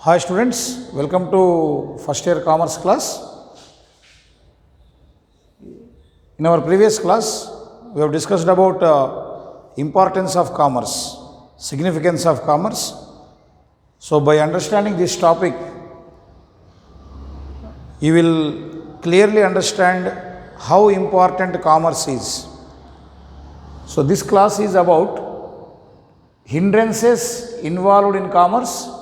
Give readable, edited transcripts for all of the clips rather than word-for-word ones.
Hi students, welcome to first year commerce class. In our previous class, we have discussed about importance of commerce, significance of commerce. So by understanding this topic, you will clearly understand how important commerce is. So this class is about hindrances involved in commerce.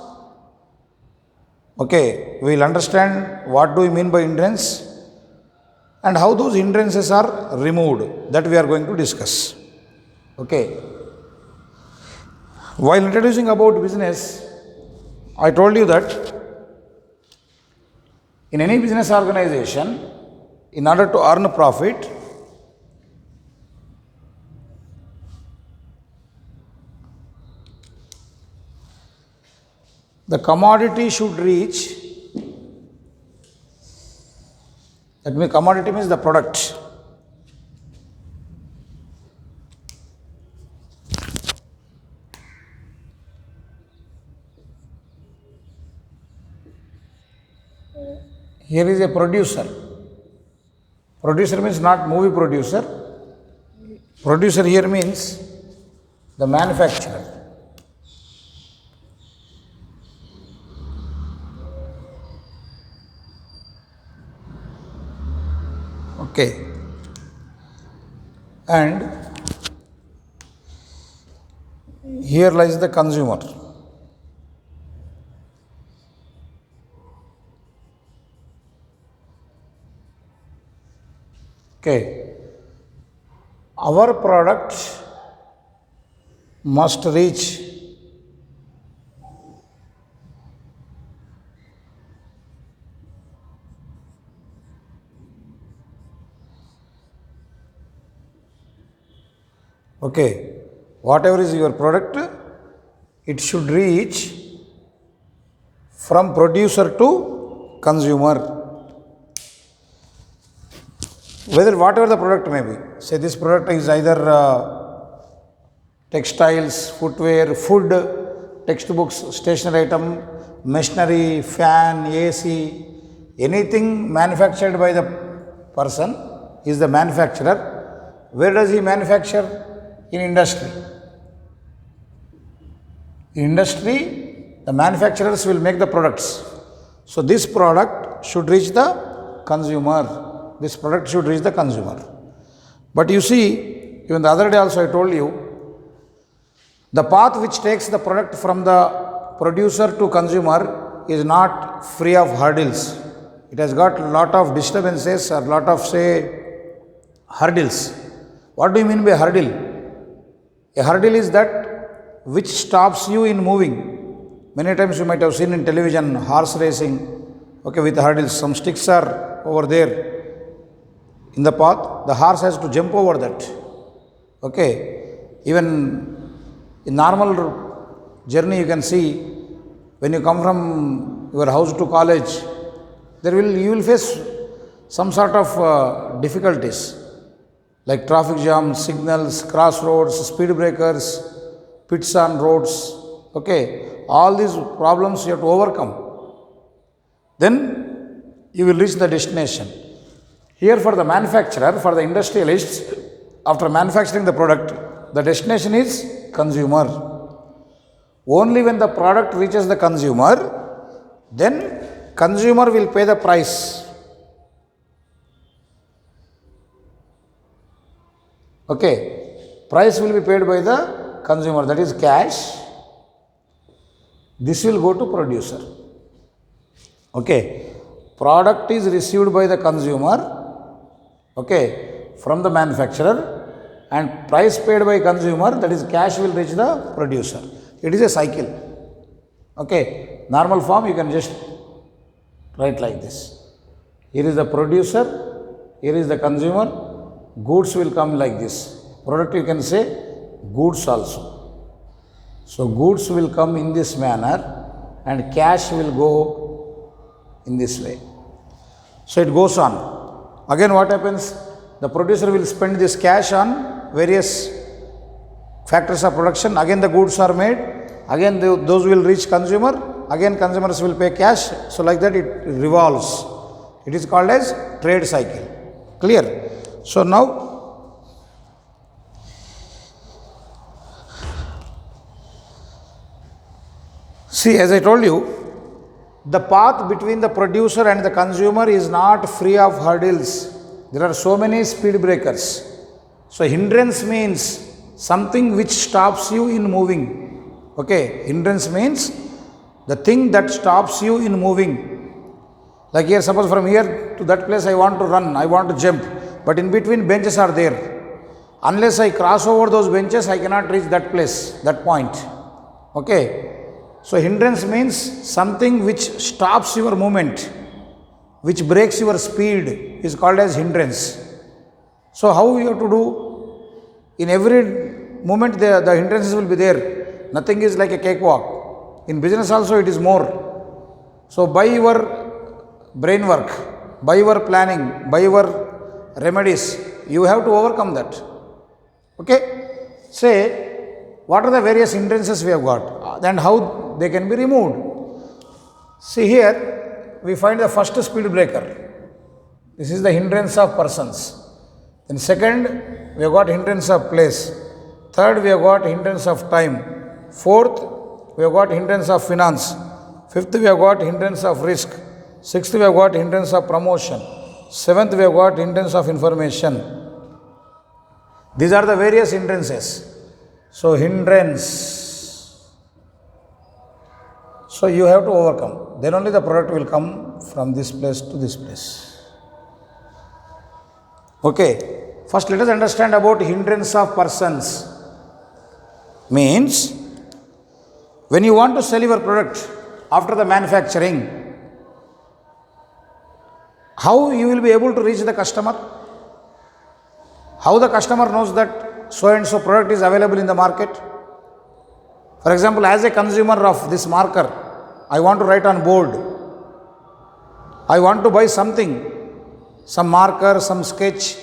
Okay, we will understand what do we mean by hindrance and how those hindrances are removed, that we are going to discuss. Okay. While introducing about business, I told you that in any business organization, in order to earn profit, the commodity should reach, that means commodity means the product. Here is a producer. Producer means not movie producer. Producer here means the manufacturer. Okay. And here lies the consumer. Okay. Our product must reach whatever is your product, it should reach from producer to consumer. Whatever the product may be, say this product is either textiles, footwear, food, textbooks, stationery item, machinery, fan, AC, anything manufactured by the person is the manufacturer. Where does he manufacture? In industry. In industry, the manufacturers will make the products. So this product should reach the consumer. This product should reach the consumer. But you see, even the other day also I told you, the path which takes the product from the producer to consumer is not free of hurdles. It has got a lot of disturbances or lot of hurdles. What do you mean by hurdle? A hurdle is that which stops you in moving. Many times you might have seen in television horse racing, with hurdles. Some sticks are over there in the path. The horse has to jump over that. Even in normal journey you can see, when you come from your house to college, you will face some sort of difficulties, like traffic jam, signals, crossroads, speed breakers, pits on roads. All these problems you have to overcome. Then you will reach the destination. Here for the manufacturer, for the industrialists, after manufacturing the product, the destination is consumer. Only when the product reaches the consumer, then consumer will pay the price. Price will be paid by the consumer, that is cash. This will go to producer. Product is received by the consumer, from the manufacturer, and price paid by consumer, that is cash, will reach the producer. It is a cycle. Normal form you can just write like this. Here is the producer, here is the consumer. Goods will come like this. Product you can say goods also. So goods will come in this manner and cash will go in this way. So it goes on. Again what happens? The producer will spend this cash on various factors of production. Again the goods are made. Again those will reach consumer. again consumers will pay cash. So like that it revolves. It is called as trade cycle. Clear? So now see, as I told you, the path between the producer and the consumer is not free of hurdles. There are so many speed breakers. So hindrance means something which stops you in moving. Okay, hindrance means the thing that stops you in moving. Like here, suppose from here to that place I want to run, I want to jump, but in between benches are there. Unless I cross over those benches, I cannot reach that place, that point. Okay. So hindrance means something which stops your movement, which breaks your speed, is called as hindrance. So how you have to do? In every moment the hindrances will be there. Nothing is like a cakewalk. In business also it is more. So by your brain work, by your planning, by your remedies, you have to overcome that. Okay? Say, what are the various hindrances we have got and how they can be removed? See here, we find the first speed breaker. This is the hindrance of persons. Then second, we have got hindrance of place. Third, we have got hindrance of time. Fourth, we have got hindrance of finance. Fifth, we have got hindrance of risk. Sixth, we have got hindrance of promotion. Seventh, we have got hindrance of information. These are the various hindrances. So hindrance. So you have to overcome. Then only the product will come from this place to this place. Okay. First let us understand about hindrance of persons. Means when you want to sell your product after the manufacturing, how you will be able to reach the customer? How the customer knows that so and so product is available in the market? For example, as a consumer of this marker, I want to write on board. I want to buy something, some marker, some sketch,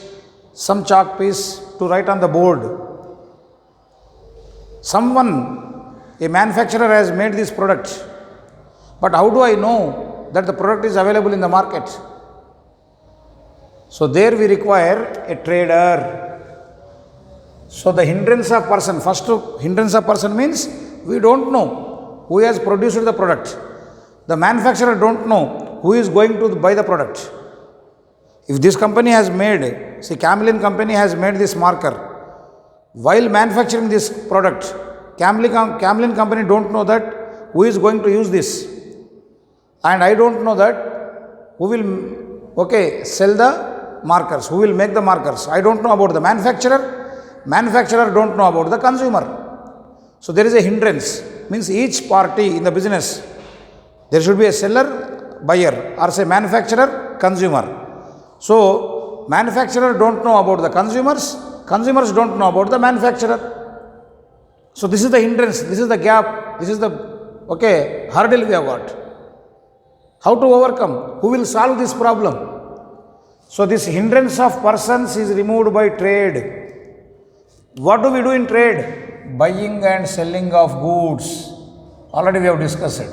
some chalk piece to write on the board. Someone, a manufacturer has made this product, but how do I know that the product is available in the market? So there we require a trader. So the hindrance of person, first hindrance of person means we don't know who has produced the product. The manufacturer don't know who is going to buy the product. If this company has made, say Camlin company has made this marker, while manufacturing this product, Camlin company don't know that who is going to use this. And I don't know that who will, sell the markers, who will make the markers. I don't know about the manufacturer don't know about the consumer. So there is a hindrance, means each party in the business, there should be a seller, buyer, or say manufacturer, consumer. So manufacturer don't know about the consumers don't know about the manufacturer. So this is the hindrance, this is the gap, this is the hurdle we have got. How to overcome? Who will solve this problem? So this hindrance of persons is removed by trade. What do we do in trade? Buying and selling of goods. Already we have discussed it.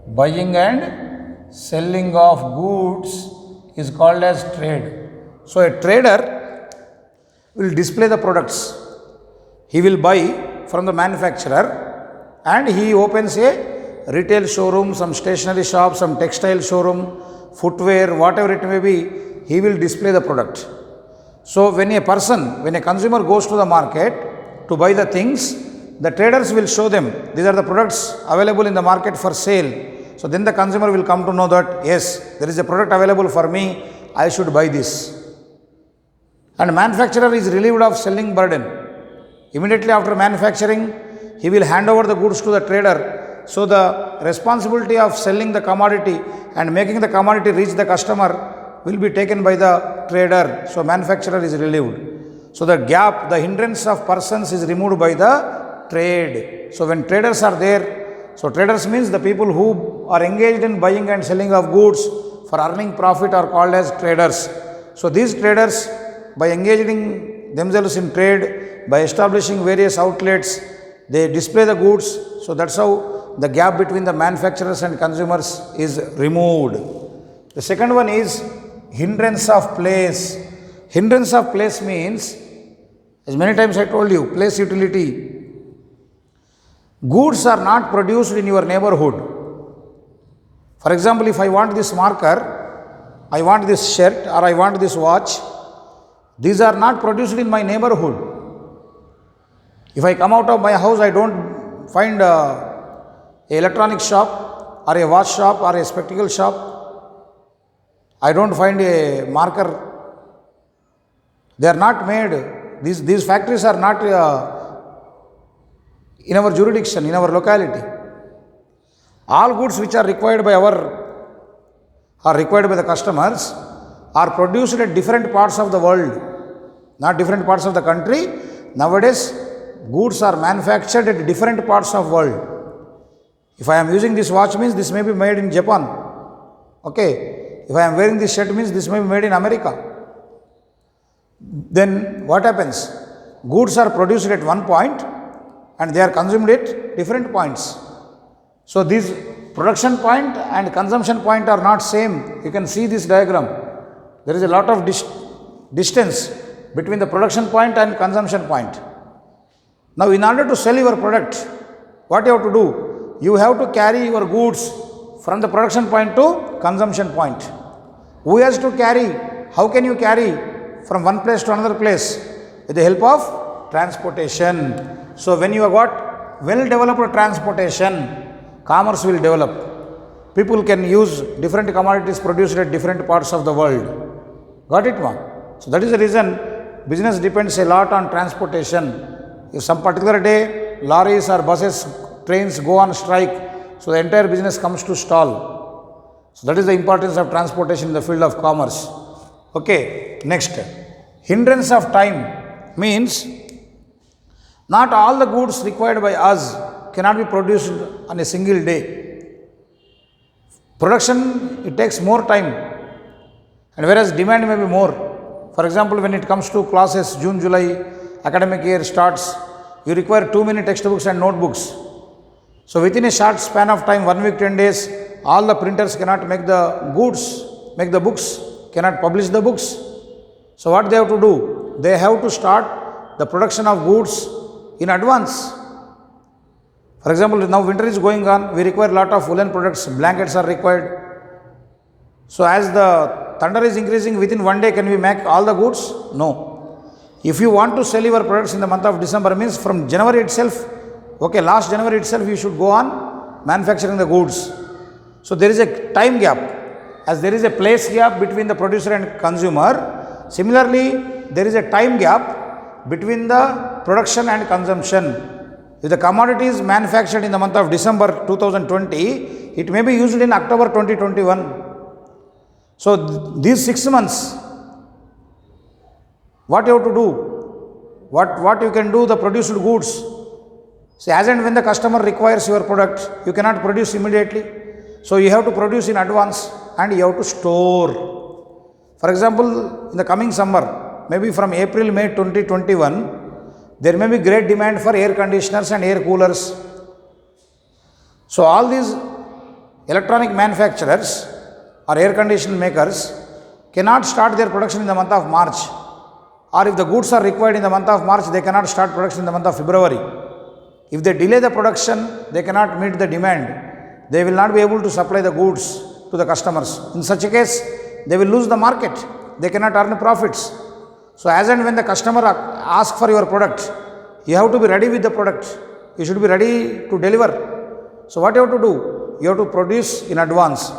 Buying and selling of goods is called as trade. So a trader will display the products. He will buy from the manufacturer and he opens a retail showroom, some stationery shop, some textile showroom, footwear, whatever it may be, he will display the product. So when a consumer goes to the market to buy the things, the traders will show them, these are the products available in the market for sale. So then the consumer will come to know that, yes, there is a product available for me, I should buy this. And manufacturer is relieved of selling burden. Immediately after manufacturing, he will hand over the goods to the trader. So the responsibility of selling the commodity and making the commodity reach the customer will be taken by the trader. So manufacturer is relieved. So the gap, the hindrance of persons is removed by the trade. So when traders are there, so traders means the people who are engaged in buying and selling of goods for earning profit are called as traders. So these traders, by engaging themselves in trade, by establishing various outlets, they display the goods. So that's how the gap between the manufacturers and consumers is removed. The second one is hindrance of place. Hindrance of place means, as many times I told you, place utility. Goods are not produced in your neighborhood. For example, if I want this marker, I want this shirt, or I want this watch, these are not produced in my neighborhood. If I come out of my house, I don't find a electronic shop or a watch shop or a spectacle shop. I don't find a marker. They are not made. These factories are not in our jurisdiction, in our locality. All goods which are required by the customers are produced at different parts of the world, not different parts of the country. Nowadays, goods are manufactured at different parts of world. If I am using this watch, means this may be made in Japan. Okay. If I am wearing this shirt, means this may be made in America. Then what happens? Goods are produced at one point and they are consumed at different points. So these production point and consumption point are not same. You can see this diagram. There is a lot of distance between the production point and consumption point. Now in order to sell your product, what you have to do? You have to carry your goods from the production point to consumption point. Who has to carry? How can you carry from one place to another place? With the help of transportation. So when you have got well developed transportation, commerce will develop. People can use different commodities produced at different parts of the world. Got it, ma? So that is the reason business depends a lot on transportation. If some particular day lorries or buses, trains go on strike, so the entire business comes to stall. So that is the importance of transportation in the field of commerce. Okay, next. Hindrance of time means not all the goods required by us cannot be produced on a single day. Production, it takes more time, and whereas demand may be more. For example, when it comes to classes, June, July, academic year starts, you require too many textbooks and notebooks. So within a short span of time, 1 week, 10 days, all the printers cannot make the goods, make the books, cannot publish the books. So what they have to do? They have to start the production of goods in advance. For example, now winter is going on, we require a lot of woolen products, blankets are required. So as the thunder is increasing, within 1 day can we make all the goods? No. If you want to sell your products in the month of December, means from January itself, okay, last January itself you should go on manufacturing the goods. So there is a time gap. As there is a place gap between the producer and consumer, similarly there is a time gap between the production and consumption. If the commodity is manufactured in the month of December 2020, it may be used in October 2021. So these 6 months, what you have to do? What you can do, the produced goods. So as and when the customer requires your product, you cannot produce immediately. So you have to produce in advance and you have to store. For example, in the coming summer, maybe from April, May 2021, there may be great demand for air conditioners and air coolers. So all these electronic manufacturers or air conditioner makers cannot start their production in the month of March. Or if the goods are required in the month of March, they cannot start production in the month of February. If they delay the production, they cannot meet the demand. They will not be able to supply the goods to the customers. In such a case, they will lose the market. They cannot earn profits. So as and when the customer asks for your product, you have to be ready with the product. You should be ready to deliver. So what you have to do? You have to produce in advance.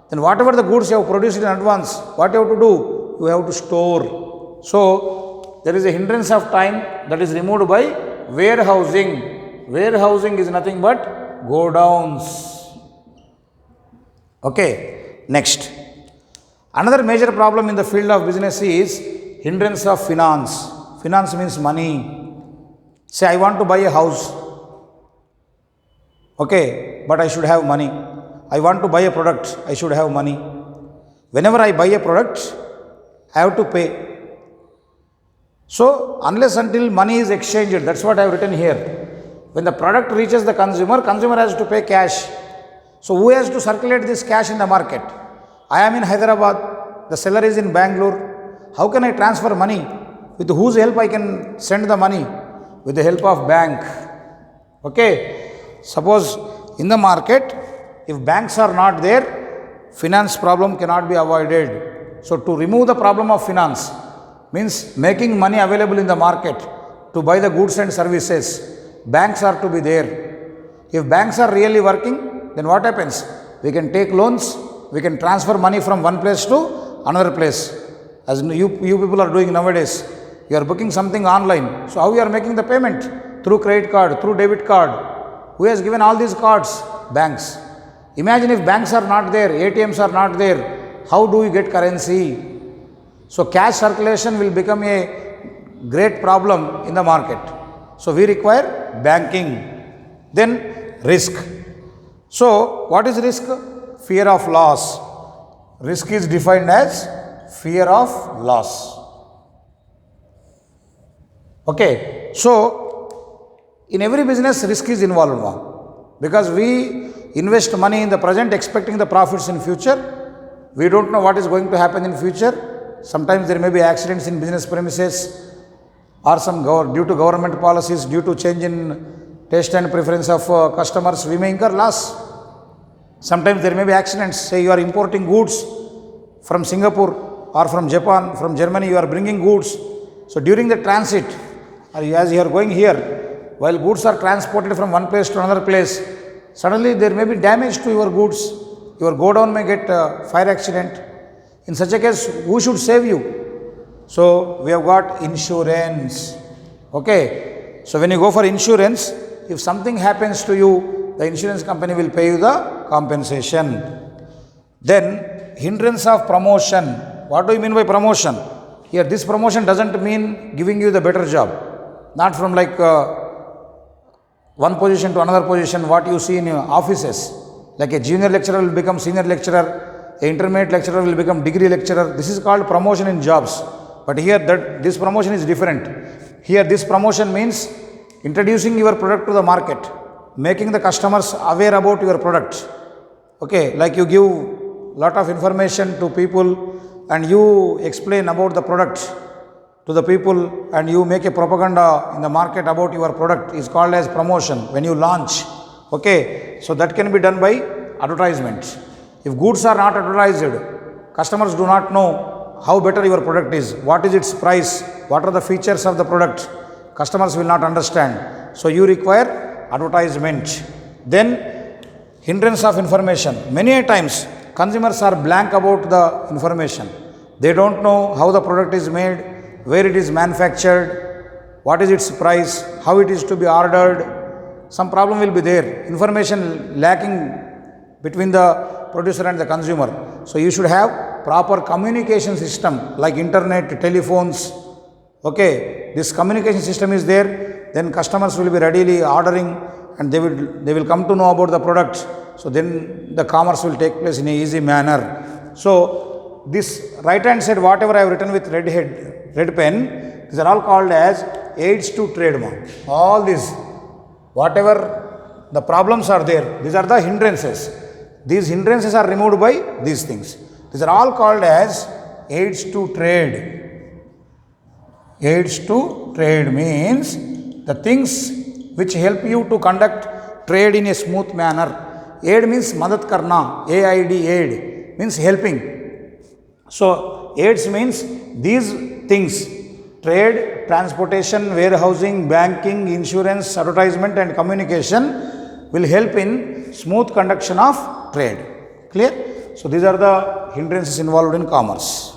Then whatever the goods you have produced in advance, what you have to do? You have to store. So there is a hindrance of time that is removed by warehousing. Warehousing is nothing but godowns. Okay, next. Another major problem in the field of business is hindrance of finance. Finance means money. Say I want to buy a house. Okay, but I should have money. I want to buy a product. I should have money. Whenever I buy a product, I have to pay. So unless until money is exchanged, that's what I have written here. When the product reaches the consumer, consumer has to pay cash. So who has to circulate this cash in the market? I am in Hyderabad, the seller is in Bangalore. How can I transfer money? With whose help I can send the money? With the help of bank. Okay. Suppose in the market, if banks are not there, finance problem cannot be avoided. So to remove the problem of finance means making money available in the market to buy the goods and services. Banks are to be there. If banks are really working, then what happens? We can take loans, we can transfer money from one place to another place. As you people are doing nowadays, you are booking something online. So how you are making the payment? Through credit card, through debit card. Who has given all these cards? Banks. Imagine if banks are not there, ATMs are not there, how do we get currency? So cash circulation will become a great problem in the market. So we require banking. Then risk. So what is risk? Fear of loss. Risk is defined as fear of loss. Okay. So in every business risk is involved now, because we invest money in the present expecting the profits in future. We don't know what is going to happen in future. Sometimes there may be accidents in business premises, or some due to government policies, due to change in taste and preference of customers, we may incur loss. Sometimes there may be accidents. Say you are importing goods from Singapore or from Japan, from Germany, you are bringing goods. So during the transit, or as you are going here, while goods are transported from one place to another place, suddenly there may be damage to your goods. Your godown may get fire accident. In such a case, who should save you? So we have got insurance. Okay. So when you go for insurance, if something happens to you, the insurance company will pay you the compensation. Then hindrance of promotion. What do you mean by promotion? Here this promotion doesn't mean giving you the better job. Not from like one position to another position, what you see in your offices. Like a junior lecturer will become senior lecturer, a intermediate lecturer will become degree lecturer. This is called promotion in jobs. But here this promotion is different. Here this promotion means introducing your product to the market, making the customers aware about your product. Okay, like you give lot of information to people and you explain about the product to the people and you make a propaganda in the market about your product is called as promotion when you launch. Okay, so that can be done by advertisement. If goods are not advertised, customers do not know how better your product is, what is its price, what are the features of the product, customers will not understand. So you require advertisement. Then hindrance of information. Many a times consumers are blank about the information. They don't know how the product is made, where it is manufactured, what is its price, how it is to be ordered. Some problem will be there. Information lacking between the producer and the consumer. So you should have proper communication system like internet, telephones. Okay, this communication system is there, then customers will be readily ordering and they will come to know about the product. So then the commerce will take place in an easy manner. So this right hand side, whatever I have written with red pen, these are all called as aids to trade. All these, whatever the problems are there, these are the hindrances. These hindrances are removed by these things. These are all called as aids to trade. Aids to trade means the things which help you to conduct trade in a smooth manner. Aid means madat karna, A-I-D, aid means helping. So aids means these things: trade, transportation, warehousing, banking, insurance, advertisement and communication will help in smooth conduction of trade. Clear? So these are the hindrances involved in commerce.